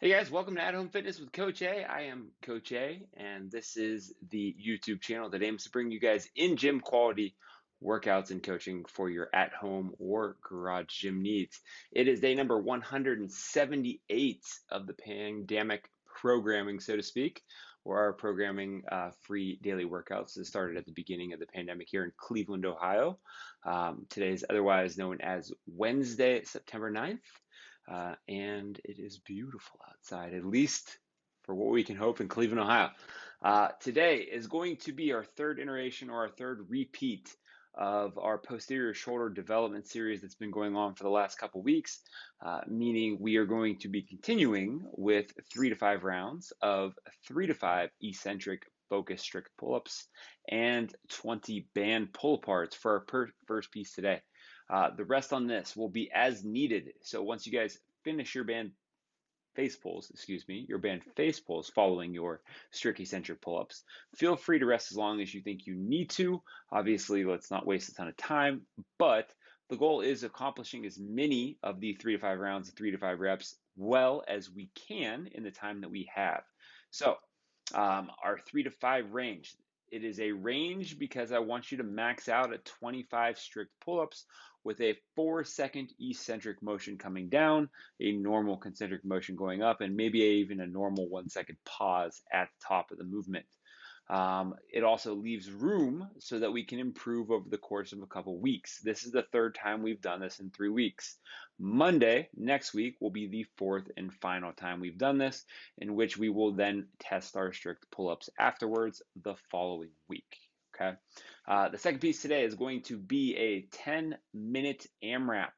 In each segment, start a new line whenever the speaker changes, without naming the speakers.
Hey guys, welcome to At Home Fitness with Coach A. I am Coach A, and this is the YouTube channel that aims to bring you guys in gym quality workouts and coaching for your at home or garage gym needs. It is day number 178 of the pandemic programming, so to speak, or our programming free daily workouts that started at the beginning of the pandemic here in Cleveland, Ohio. Today is otherwise known as Wednesday, September 9th. And it is beautiful outside, at least for what we can hope in Cleveland, Ohio. Today is going to be our third iteration or our third repeat of our posterior shoulder development series that's been going on for the last couple weeks, meaning we are going to be continuing with 3 to 5 rounds of 3 to 5 eccentric focus strict pull-ups and 20 band pull-aparts for our first piece today. The rest on this will be as needed. So once you guys finish your band face pulls following your strict eccentric pull-ups, feel free to rest as long as you think you need to. Obviously, let's not waste a ton of time, but the goal is accomplishing as many of the 3 to 5 rounds of 3 to 5 reps well as we can in the time that we have. So our 3 to 5 range. It is a range because I want you to max out at 25 strict pull-ups with a 4-second eccentric motion coming down, a normal concentric motion going up, and maybe even a normal 1-second pause at the top of the movement. It also leaves room so that we can improve over the course of a couple weeks. This is the third time we've done this in 3 weeks. Monday, next week, will be the fourth and final time we've done this, in which we will then test our strict pull-ups afterwards the following week. Okay. The second piece today is going to be a 10-minute AMRAP.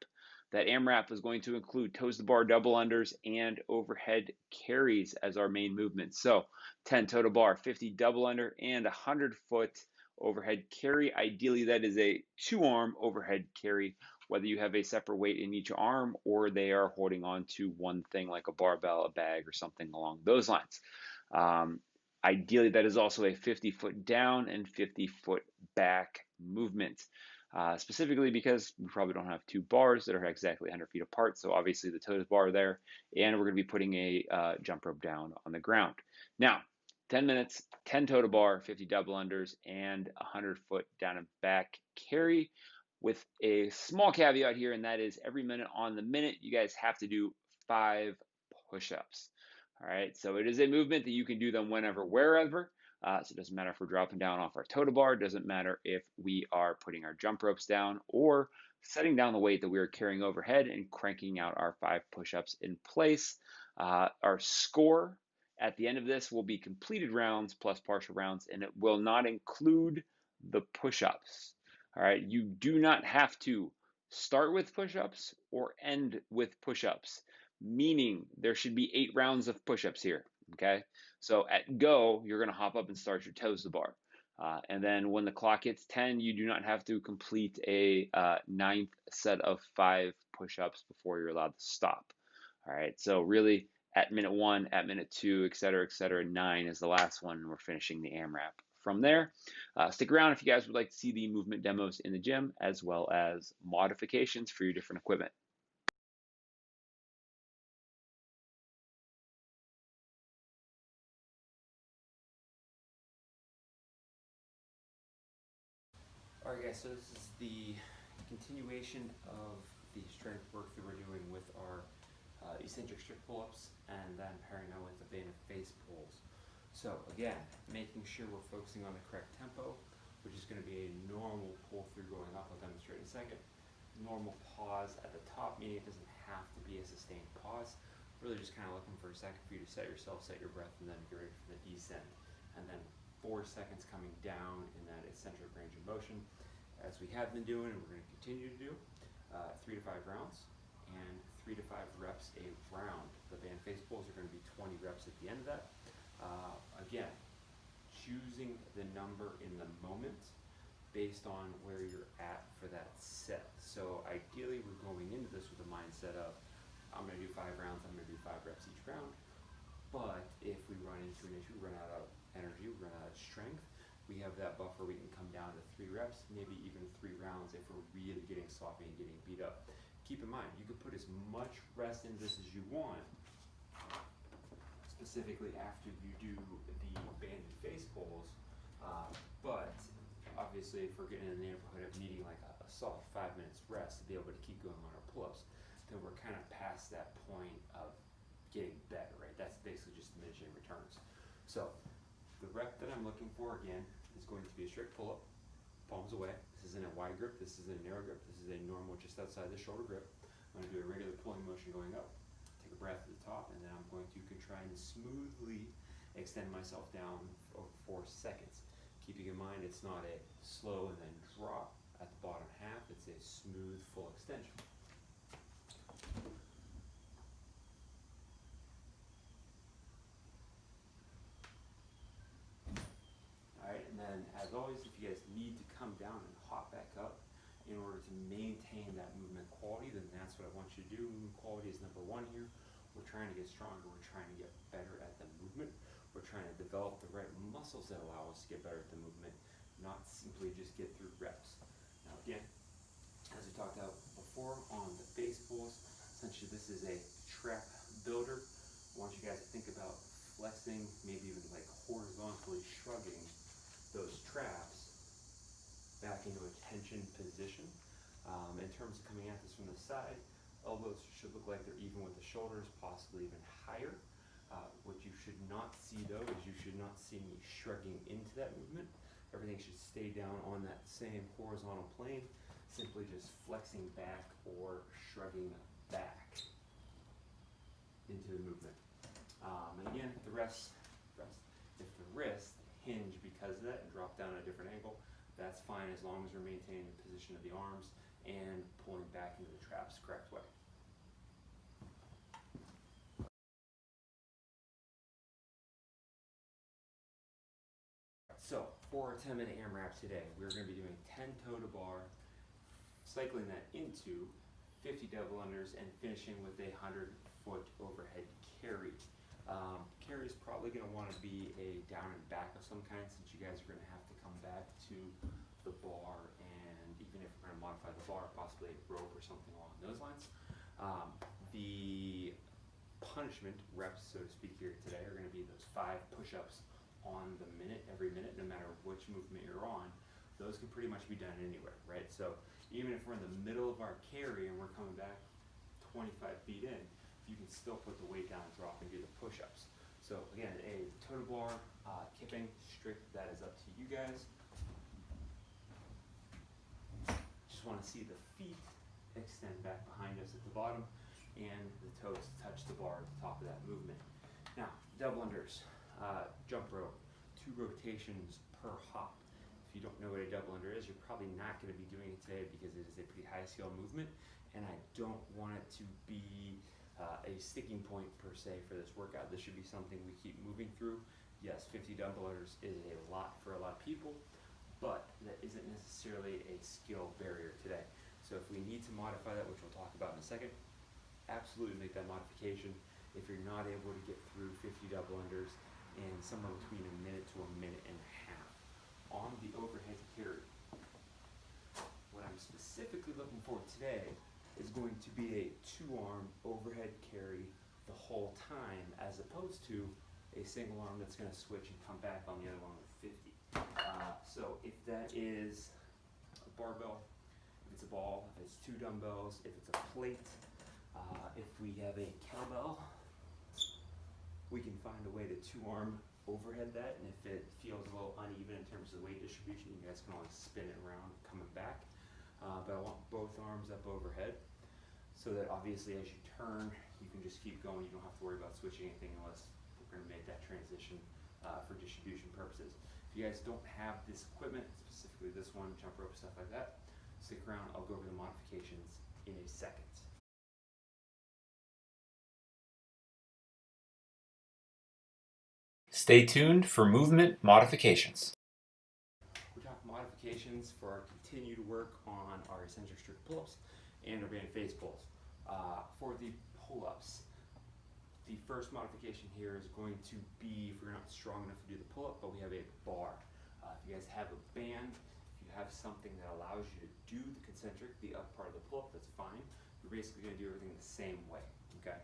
That AMRAP is going to include toes to bar double unders and overhead carries as our main movements. So 10 toe to bar, 50 double under, and 100-foot overhead carry. Ideally, that is a 2-arm overhead carry, whether you have a separate weight in each arm or they are holding on to one thing like a barbell, a bag, or something along those lines. Ideally, that is also a 50-foot down and 50-foot back movement, specifically because we probably don't have 2 bars that are exactly 100 feet apart. So obviously the toes bar there, and we're going to be putting a jump rope down on the ground. Now, 10 minutes, 10 toe to bar, 50 double unders, and 100-foot down and back carry with a small caveat here, and that is every minute on the minute, you guys have to do 5 push-ups. All right, so it is a movement that you can do them whenever, wherever. So it doesn't matter if we're dropping down off our toe to bar. It doesn't matter if we are putting our jump ropes down or setting down the weight that we are carrying overhead and cranking out our 5 push-ups in place. Our score at the end of this will be completed rounds plus partial rounds, and it will not include the push-ups. All right, you do not have to start with push-ups or end with push-ups, meaning there should be 8 rounds of push-ups here. Okay, so at go, you're going to hop up and start your toes to bar. And then when the clock hits 10, you do not have to complete a 9th set of 5 push-ups before you're allowed to stop. All right, so really at minute 1, at minute 2, et cetera, 9 is the last one, and we're finishing the AMRAP. From there, stick around if you guys would like to see the movement demos in the gym, as well as modifications for your different equipment.
Alright guys, so this is the continuation of the strength work that we're doing with our eccentric strict pull-ups, and then pairing that with the band of face pulls. So again, making sure we're focusing on the correct tempo, which is going to be a normal pull through going up. I'll demonstrate in a second. Normal pause at the top, meaning it doesn't have to be a sustained pause. Really just kind of looking for a second for you to set yourself, set your breath, and then get ready for the descent. And then 4 seconds coming down in that eccentric range of motion, as we have been doing and we're going to continue to do. 3 to 5 rounds and 3 to 5 reps a round. The band face pulls are going to be 20 reps at the end of that. Again, choosing the number in the moment based on where you're at for that set. So ideally we're going into this with a mindset of I'm going to do 5 rounds, I'm going to do 5 reps each round. But if we run into an issue, run out of energy, run out of strength, we have that buffer. We can come down to 3 reps, maybe even 3 rounds if we're really getting sloppy and getting beat up. Keep in mind, you can put as much rest into this as you want, specifically after you do the banded face pulls, but obviously if we're getting in the neighborhood of needing like a solid 5 minutes rest to be able to keep going on our pull-ups, then we're kind of past that point of getting better, right? That's basically just diminishing returns. So the rep that I'm looking for again is going to be a strict pull-up, palms away. This isn't a wide grip, this is a narrow grip, this is a normal just outside the shoulder grip. I'm going to do a regular pulling motion going up, take a breath at the top, and then I'm going to try and smoothly extend myself down for 4 seconds. Keeping in mind it's not a slow and then drop at the bottom half, it's a smooth full extension. Alright, and then as always, if you guys need to come down and hop back up in order to maintain that movement quality, then that's what I want you to do. Movement quality is number one here. We're trying to get stronger, we're trying to get better at the movement. We're trying to develop the right muscles that allow us to get better at the movement, not simply just get through reps. Now again, as we talked about before on the face pulls, essentially this is a trap builder. I want you guys to think about flexing, maybe even like horizontally shrugging those traps back into a tension position. In terms of coming at this from the side, elbows should look like they're even with the shoulders, possibly even higher. What you should not see though is you should not see me shrugging into that movement. Everything should stay down on that same horizontal plane, simply just flexing back or shrugging back into the movement. And again, if the wrist hinge because of that and drop down at a different angle, that's fine as long as we're maintaining the position of the arms and pulling back into the traps the correct way. So for our 10-minute AMRAP today, we're going to be doing 10 toe to bar, cycling that into 50 double unders and finishing with a 100-foot overhead carry. Carry is probably going to want to be a down and back of some kind, since you guys are going to have to come back to the bar, and even if we're going to modify the bar, possibly a rope or something along those lines. The punishment reps, so to speak, here today are going to be those 5 push-ups on the minute, every minute, no matter which movement you're on. Those can pretty much be done anywhere, right? So even if we're in the middle of our carry and we're coming back 25 feet in, you can still put the weight down, drop, and do the push-ups. So again, a toe to bar, kipping, strict, that is up to you guys. Just want to see the feet extend back behind us at the bottom and the toes touch the bar at the top of that movement. Now, double unders, jump rope, 2 rotations per hop. If you don't know what a double under is, you're probably not going to be doing it today because it is a pretty high scale movement, and I don't want it to be a sticking point per se for this workout. This should be something we keep moving through. Yes, 50 dumbbell unders is a lot for a lot of people, but that isn't necessarily a skill barrier today. So if we need to modify that, which we'll talk about in a second, absolutely make that modification. If you're not able to get through 50 double unders in somewhere between a minute to a minute and a half on the overhead carry, what I'm specifically looking for today is going to be a 2-arm overhead carry the whole time, as opposed to a single arm that's going to switch and come back on the other one with 50. So if that is a barbell, if it's a ball, if it's 2 dumbbells, if it's a plate, if we have a kettlebell, we can find a way to 2-arm overhead that, and if it feels a little uneven in terms of the weight distribution, you guys can always spin it around coming back. But I want both arms up overhead, so that obviously as you turn, you can just keep going. You don't have to worry about switching anything unless we're going to make that transition for distribution purposes. If you guys don't have this equipment, specifically this one, jump rope, stuff like that, stick around. I'll go over the modifications in a second.
Stay tuned for movement modifications.
We're talking modifications for our continued work on our eccentric strict pull-ups and our banded face pulls. For the pull-ups, the first modification here is going to be, if we're not strong enough to do the pull-up, but we have a bar. If you guys have a band, if you have something that allows you to do the concentric, the up part of the pull-up, that's fine. You're basically going to do everything the same way, okay?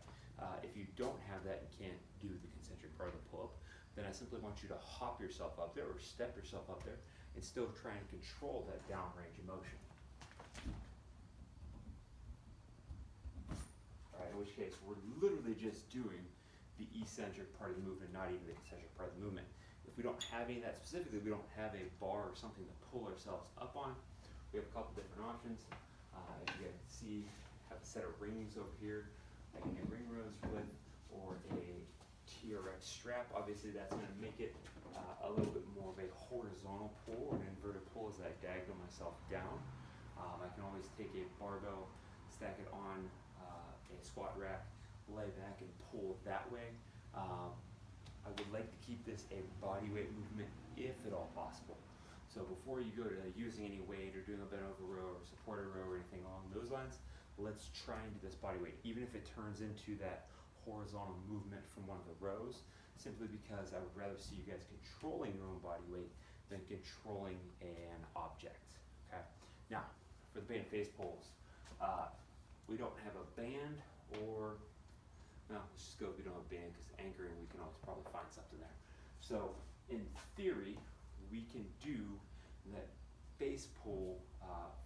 If you don't have that and can't do the concentric part of the pull-up, then I simply want you to hop yourself up there or step yourself up there and still try and control that down range of motion. All right, in which case we're literally just doing the eccentric part of the movement, not even the eccentric part of the movement. If we don't have any of that specifically, we don't have a bar or something to pull ourselves up on, we have a couple different options. As you guys can see, I have a set of rings over here I can get ring rows with, or a TRX strap. Obviously that's going to make it a little bit more of a horizontal pull or an inverted pull as I diagonal myself down. I can always take a barbell, stack it on a squat rack, lay back and pull that way. I would like to keep this a body weight movement if at all possible. So before you go to using any weight or doing a bent over row or supported row or anything along those lines, let's try and do this body weight, even if it turns into that horizontal movement from one of the rows, simply because I would rather see you guys controlling your own body weight than controlling an object. Okay. Now, for the band face pulls, we don't have a band or, no, let's just go if we don't have a band, because anchoring we can always probably find something there. So in theory, we can do that face pull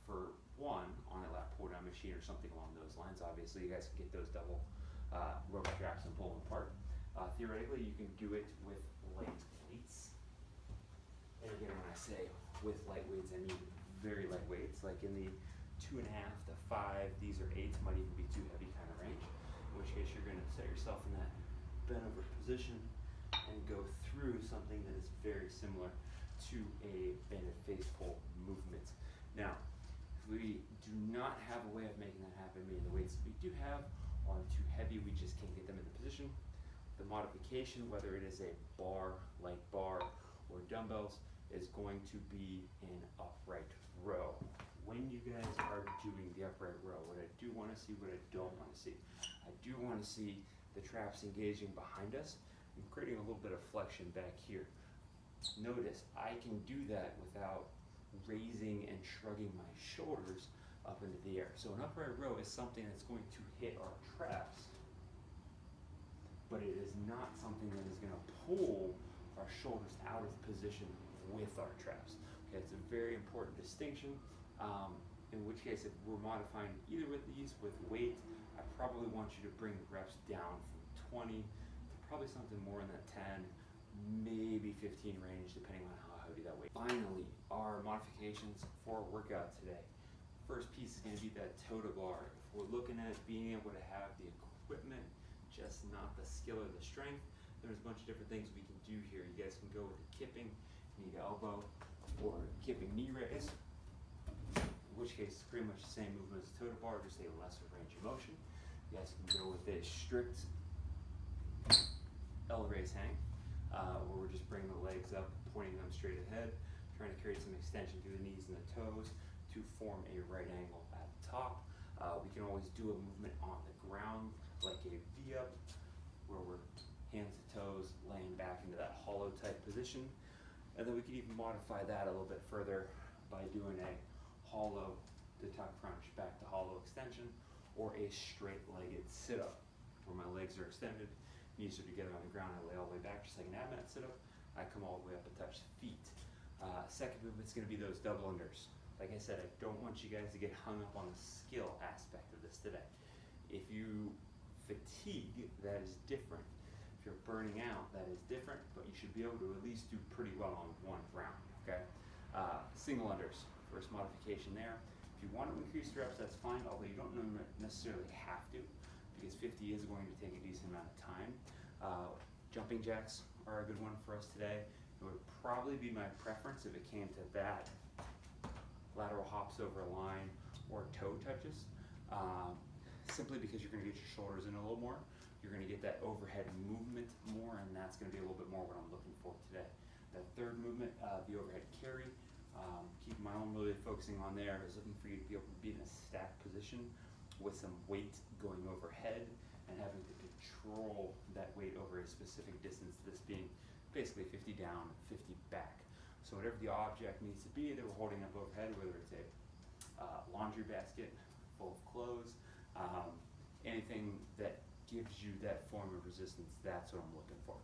for one on a lat pull down machine or something along those lines. Obviously, you guys can get those double rope straps and pull them apart. Theoretically, you can do it with light weights. And again, when I say with light weights, I mean very light weights, like in the 2.5 to 5, these are 8s, might even be too heavy kind of range. In which case, you're going to set yourself in that bent over position and go through something that is very similar to a banded face pull movement. Now, if we do not have a way of making that happen, meaning the weights we do have are too heavy, we just can't get them in the position, the modification, whether it is a bar, light bar, or dumbbells, is going to be an upright row. When you guys are doing the upright row, what I do want to see, what I don't want to see. I do want to see the traps engaging behind us and creating a little bit of flexion back here. Notice I can do that without raising and shrugging my shoulders up into the air. So an upright row is something that's going to hit our traps, but it is not something that is going to pull our shoulders out of position with our traps. Okay, it's a very important distinction. In which case, if we're modifying either with these with weight, I probably want you to bring the reps down from 20 to probably something more in that 10, maybe 15 range, depending on how heavy that weight. Finally, our modifications for our workout today. First piece is going to be that toe to bar. If we're looking at being able to have the equipment, just not the skill or the strength, there's a bunch of different things we can do here. You guys can go with the kipping knee to elbow or kipping knee raise, in which case it's pretty much the same movement as a toe to bar, just a lesser range of motion. You guys can go with a strict L raise hang, where we're just bringing the legs up, pointing them straight ahead, trying to create some extension through the knees and the toes to form a right angle at the top. We can always do a movement on the ground, like a V-up, where we're hands to toes, laying back into that hollow type position. And then we can even modify that a little bit further by doing a hollow to tuck crunch, back to hollow extension, or a straight-legged sit-up, where my legs are extended, knees are together on the ground, I lay all the way back, just like an ab mat sit-up. I come all the way up and touch the feet. Second movement's going to be those double unders. Like I said, I don't want you guys to get hung up on the skill aspect of this today. If you fatigue, that is different. If you're burning out, that is different, but you should be able to at least do pretty well on one round, okay? Single unders, first modification there. If you want to increase the reps, that's fine, although you don't necessarily have to, because 50 is going to take a decent amount of time. Jumping jacks are a good one for us today. It would probably be my preference if it came to that, lateral hops over a line or toe touches, simply because you're going to get your shoulders in a little more. You're going to get that overhead movement more, and that's going to be a little bit more what I'm looking for today. That third movement, the overhead carry, keep my own really focusing on there, is looking for you to be able to be in a stacked position with some weight going overhead and having to control that weight over a specific distance, this being basically 50 down, 50 back. So whatever the object needs to be that we're holding up overhead, whether it's a laundry basket full of clothes, anything that gives you that form of resistance, that's what I'm looking for.